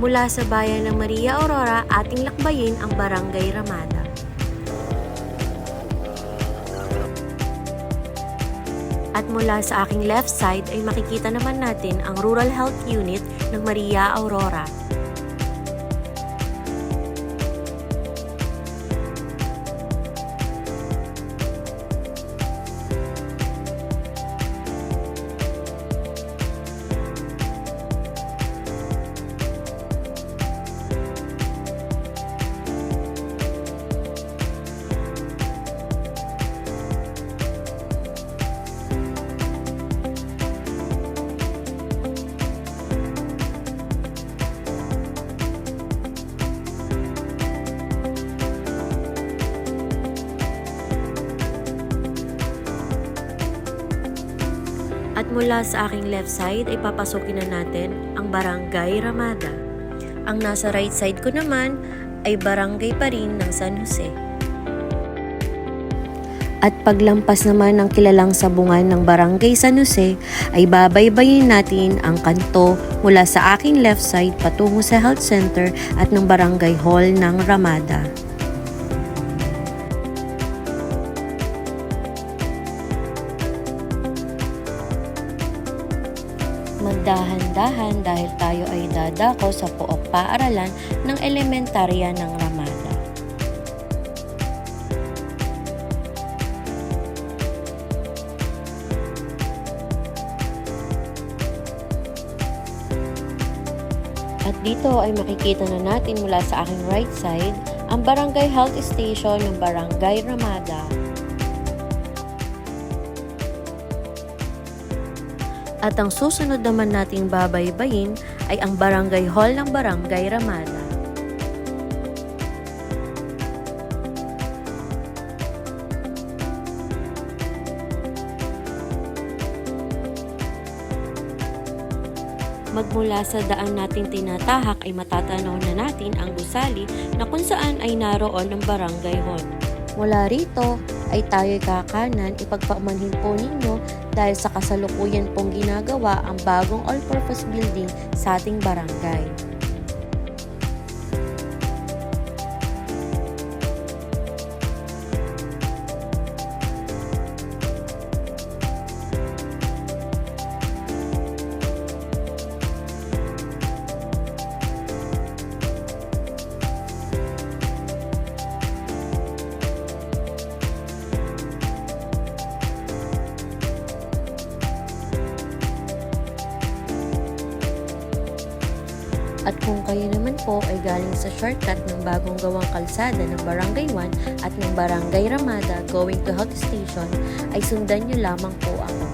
Mula sa bayan ng Maria Aurora, ating lakbayin ang Barangay Ramada. At mula sa aking left side ay makikita naman natin ang Rural Health Unit ng Maria Aurora. At mula sa aking left side ay papasukin na natin ang Barangay Ramada. Ang nasa right side ko naman ay barangay pa rin ng San Jose. At paglampas naman ng kilalang sabungan ng Barangay San Jose ay babaybayin natin ang kanto mula sa aking left side patungo sa health center at ng Barangay Hall ng Ramada. Magdahan-dahan dahil tayo ay dadako sa pook paaralan ng elementarya ng Ramada. At dito ay makikita na natin mula sa aking right side ang Barangay Health Station ng Barangay Ramada. At ang susunod naman nating babaybayin ay ang Barangay Hall ng Barangay Ramada. Magmula sa daan nating tinatahak ay matatanaw na natin ang gusali na kung saan ay naroon ang Barangay Hall. Mula rito ay tayo'y kakanan, ipagpamanhin po ninyo dahil sa kasalukuyan pong ginagawa ang bagong all-purpose building sa ating barangay. At kung kayo naman po ay galing sa shortcut ng bagong gawang kalsada ng Barangay 1 at ng Barangay Ramada going to Health Station, ay sundan nyo lamang po ako.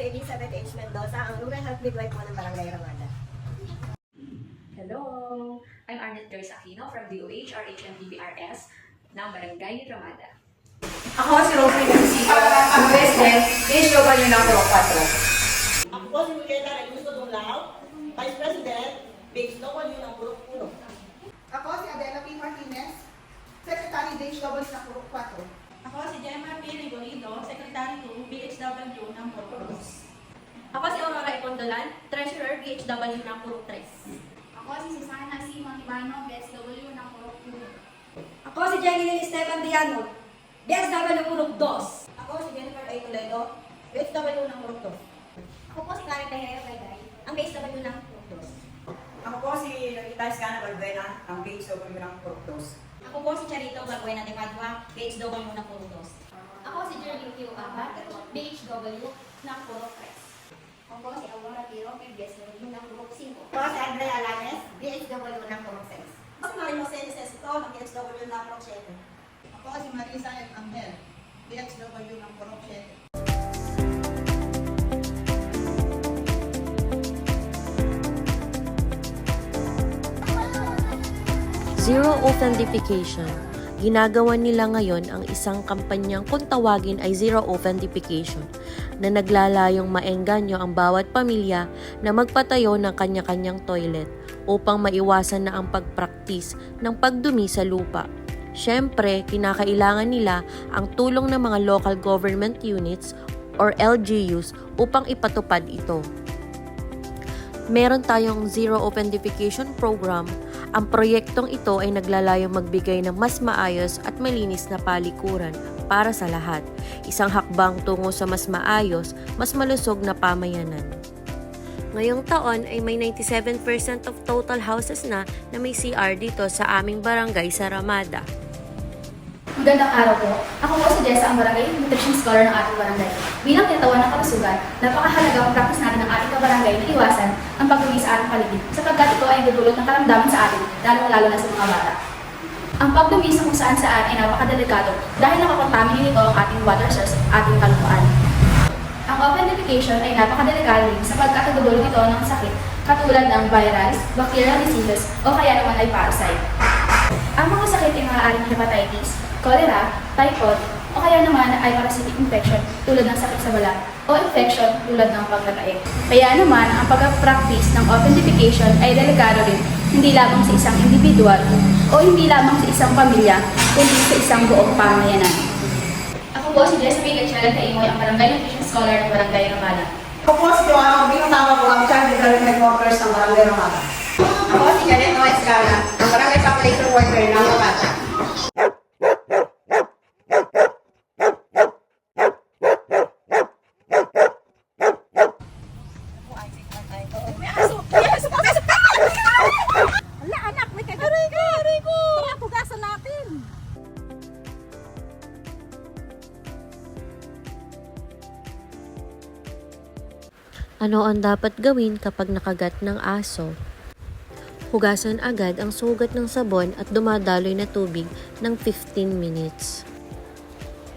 Elizabeth H. Mendoza, ang Rural Health Midwife po ng Barangay Ramada. Hello! I'm Arnett Joyce Aquino from DOH RHMDBRS ng Barangay Ramada. Ako si Rosie Garcia, ang President, DHW ng Puro 4. Ako po si Julieta Regusto Dumlao, Vice President, DHW ng Puro 1. Ako si Adela P. Martinez, Secretary DHW ng Puro 4. Ako si Gemma P. Rigolido, Secretary 2, BHW ng Puro 2. Ako si Aurora Ipondolan, Treasurer BHW ng Puro 3. Ako si Susana C. Montibano, BHW ng Puro 2. Ako si Jenny Esteban Diano, BSW ng Puro 2. Ako si Jennifer A. Toledo, BHW ng Puro 2. Ako po si Karen Tejero Bagay, ang BHW ng Puro 2. Ako po si Lolita Escana Balbuena, ang BHW ng Puro 2. Ako po si Charito Balbuena de Padua, BHW ng Puro 2. Ako si Jeremy Q. Abad, BHW ng Puro 3. Ako si Aurora Tiro, BHW ng Puro 5. Ako si Andrea Alanes, BHW ng Puro 6. Ako si Marie Jose Necesito, ng BHW ng Puro 7. Ako si Marisa F. Angel, BHW ng Puro 7. Zero authentication. ginagawa nila ngayon ang isang kampanyang kung tawagin ay Zero Authentication na naglalayong maengganyo ang bawat pamilya na magpatayo ng kanya-kanyang toilet upang maiwasan na ang pagpraktis ng pagdumi sa lupa. Siyempre, kinakailangan nila ang tulong ng mga local government units or LGUs upang ipatupad ito. Meron tayong Zero Authentication Program. Ang proyektong ito ay naglalayong magbigay ng mas maayos at malinis na palikuran para sa lahat. Isang hakbang tungo sa mas maayos, mas malusog na pamayanan. Ngayong taon ay may 97% of total houses na may CR dito sa aming barangay sa Ramada. Magandang araw po. Ako po si Jessa, ang barangay nutrition scholar ng ating barangay. Bilang kinatawan ng kalusugan, napakahalaga ang practice natin ng ating kabarangay na iwasan ang pagdumi sa ating paligid sapagkat ito ay nagdudulot ng karamdaman sa atin, lalong-lalo na sa mga bata. Ang pagdumi sa kung saan ay napakadelikado dahil nakakontaminate nito ang ating water source at ating kalupaan. Ang authentication ay napakadelikado rin sapagkat nagdudulot ito ng sakit katulad ng virus, bacterial diseases o kaya naman ay parasite. Ang mga sakit ay maaaring hepatitis, cholera, typhoid, o kaya naman ay parasitic infection tulad ng sakit sa balat o infection tulad ng pagkataik. Kaya naman, ang pag-practice ng authentication ay delikado rin hindi lamang sa isang individual o hindi lamang sa isang pamilya, kundi sa isang buong pamayanan. Ako po si Jessica Gatchela Kaimoy, ang barangay nutrition scholar ng Barangay Ramada. Ako po si Joanna Obino, tama po ang child development workers ng Barangay Ramada. Ako si Janet Noa Escala, ang barangay population worker ng Makata. Ano ang dapat gawin kapag nakagat ng aso? Hugasan agad ang sugat ng sabon at dumadaloy na tubig ng 15 minutes.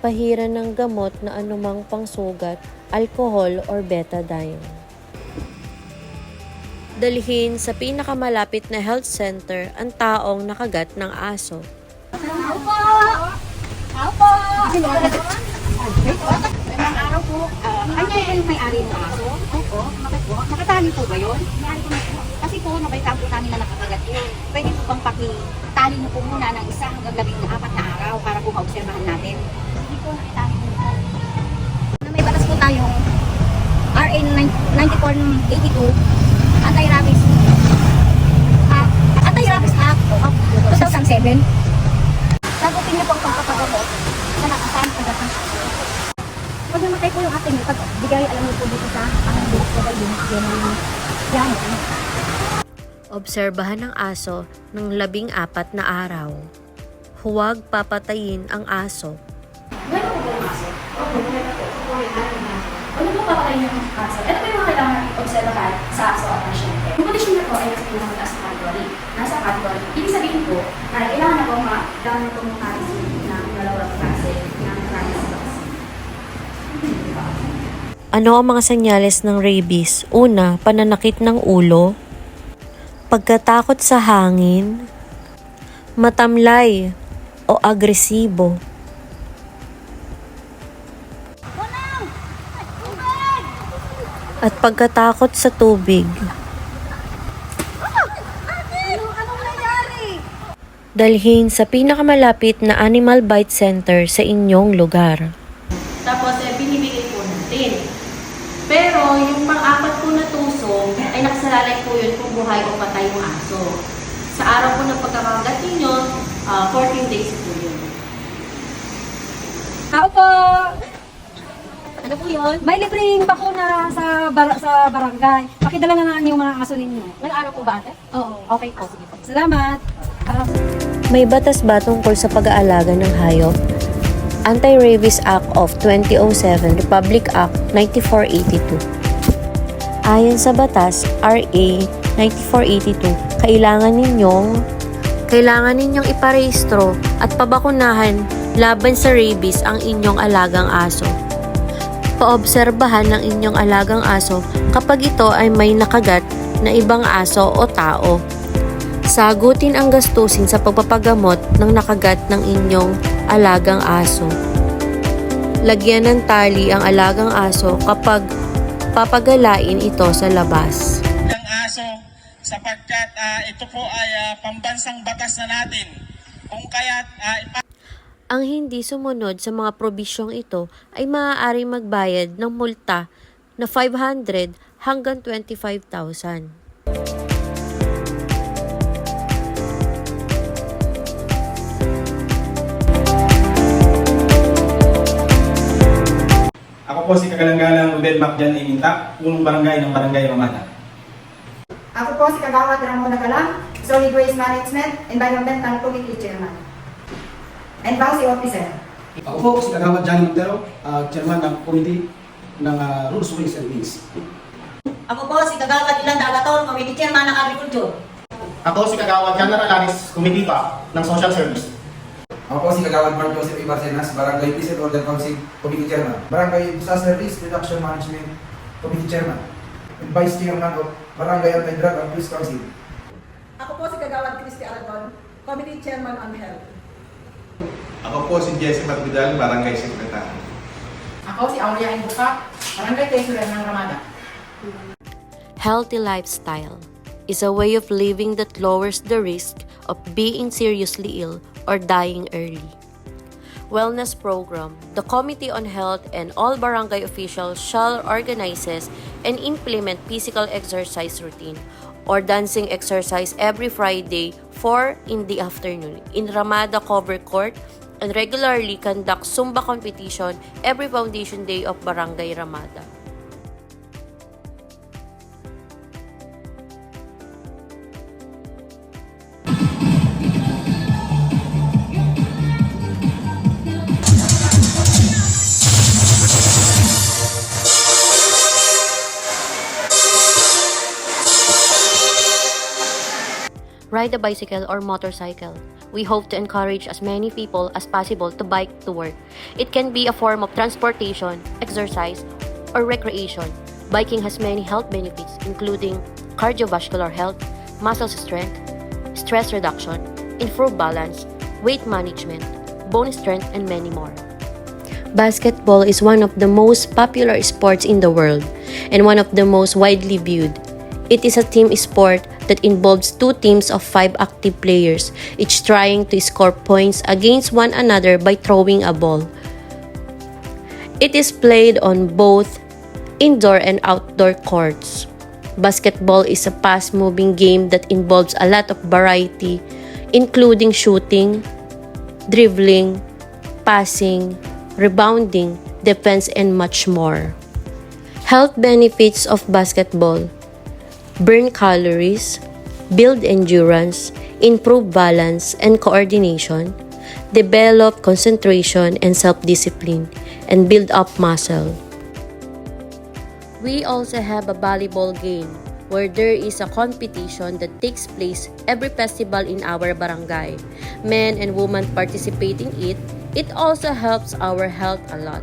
Pahiran ng gamot na anumang pangsugat, alcohol or betadine. Dalhin sa pinakamalapit na health center ang taong nakagat ng aso. Magandang araw po. Ano yung may-ari ng aso? Opo. Bakit po? Nakatali po ba yun? May-ari ko na po. Kasi po, nabaitaan po namin na nakakagat yun. Pwede po bang pakitali niyo po muna ng 1 hanggang 14 na araw para po maobserbahan natin? Hindi po, nakitali po. Na may batas po tayong RA 9482, Anti-Rabies Act of 2007. Sagutin niyo po ang pagpapagamot na nakasama sa datang pag namatay po yung ating pagbigay, alam niyo po dito sa aming bilis ko yung yan. Obserbahan ng aso ng 14 na araw. Huwag papatayin ang aso. Meron po ba yung aso? Opo, meron po. Ano po papatayin yung aso? Ito po yung mga kailangan obserbahan sa aso at pasyente. Yung condition na po ay nasa pinakamataas na category. Nasa category. Ibig sabihin po, kailangan na po ng dalawang klase ng rabies vaccine. Ano ang mga senyales ng rabies? Una, pananakit ng ulo, pagkatakot sa hangin, matamlay o agresibo, at pagkatakot sa tubig. Dalhin sa pinakamalapit na Animal Bite Center sa inyong lugar. Tapos, binibigay po natin. Pero, yung pang-apat po na tusok, ay nakasalalay po yun kung buhay o patay yung aso. Sa araw po ng pagkakagat ninyo, 14 days po yun. Tao po! Ano po yun? May libreng bakuna sa barangay. Pakidala na lang yung mga aso ninyo. Ilang araw po ba ate? Oo. Okay po. Sige po. Salamat! May batas ba tungkol sa pag-aalaga ng hayop? Anti-Rabies Act of 2007, Republic Act 9482. Ayon sa batas RA 9482, kailangan ninyong iparehistro at pabakunahan laban sa rabies ang inyong alagang aso. Paobserbahan ng inyong alagang aso kapag ito ay may nakagat na ibang aso o tao. Sagutin ang gastusin sa pagpapagamot ng nakagat ng inyong alagang aso. Lagyan ng tali ang alagang aso kapag papagalain ito sa labas. Ng aso sapagkat ito po ay pambansang batas na natin. Kung kaya Ang hindi sumunod sa mga probisyong ito ay maaaring magbayad ng multa na 500 hanggang 25,000. Ako po si Kagalang-galang Rubel Macjan Iminta, punong barangay ng Barangay Ramada. Ako po si Kagawad Ramon Nagalang, Solid Waste Management, Environmental Committee Chairman. And Bouncy Officer. Ako po si Kagawad Johnny Montero, Chairman ng Committee ng Rules, Ways and Means. Ako po si Kagawad Ilan Dagaton, Committee Chairman ng Agriculture. ako si Kagawad General Alanis, Committee pa ng Social Service. Ako po si Kagawad Mark Joseph Ibarcenas, Barangay Peace and Order Council, Committee Chairman. Barangay Disaster Risk Reduction Management, Committee Chairman. And Vice Chairman of Barangay Anti-Drug Abuse Council. Ako po si Kagawad Christy Aragon, Committee Chairman on Health. Ako po si Jesse Matvidal, Barangay Secretary. Ako si Aurea Imbuka, Barangay Treasurer ng Ramada. Healthy lifestyle is a way of living that lowers the risk of being seriously ill or dying early. Wellness program. The Committee on Health and all barangay officials shall organizes and implement physical exercise routine or dancing exercise every Friday 4 in the afternoon in Ramada Cover Court and regularly conduct Zumba competition every Foundation Day of Barangay Ramada. Ride a bicycle or motorcycle. We hope to encourage as many people as possible to bike to work. It can be a form of transportation, exercise, or recreation. Biking has many health benefits including cardiovascular health, muscle strength, stress reduction, improved balance, weight management, bone strength, and many more. Basketball is one of the most popular sports in the world and one of the most widely viewed. It is a team sport that involves two teams of 5 active players, each trying to score points against one another by throwing a ball. It is played on both indoor and outdoor courts. Basketball is a fast-moving game that involves a lot of variety, including shooting, dribbling, passing, rebounding, defense, and much more. Health benefits of basketball: burn calories, build endurance, improve balance and coordination, develop concentration and self-discipline, and build up muscle. We also have a volleyball game where there is a competition that takes place every festival in our barangay. Men and women participate in it. It also helps our health a lot.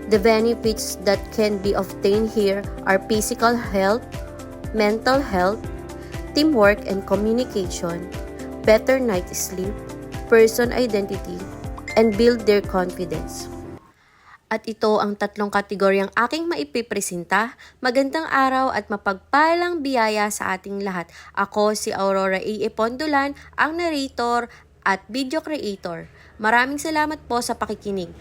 The benefits that can be obtained here are physical health, mental health, teamwork and communication, better night sleep, person identity, and build their confidence. At ito ang 3 kategoryang aking maipipresenta. Magandang araw at mapagpalang biyaya sa ating lahat. Ako si Aurora A. Epondolan, ang narrator at video creator. Maraming salamat po sa pakikinig.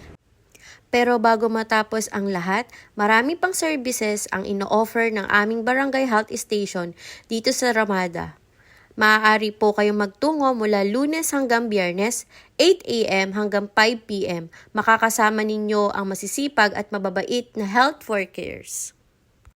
Pero bago matapos ang lahat, marami pang services ang ino-offer ng aming Barangay Health Station dito sa Ramada. Maaari po kayong magtungo mula Lunes hanggang Biyernes, 8 a.m. hanggang 5 p.m. Makakasama ninyo ang masisipag at mababait na health workers.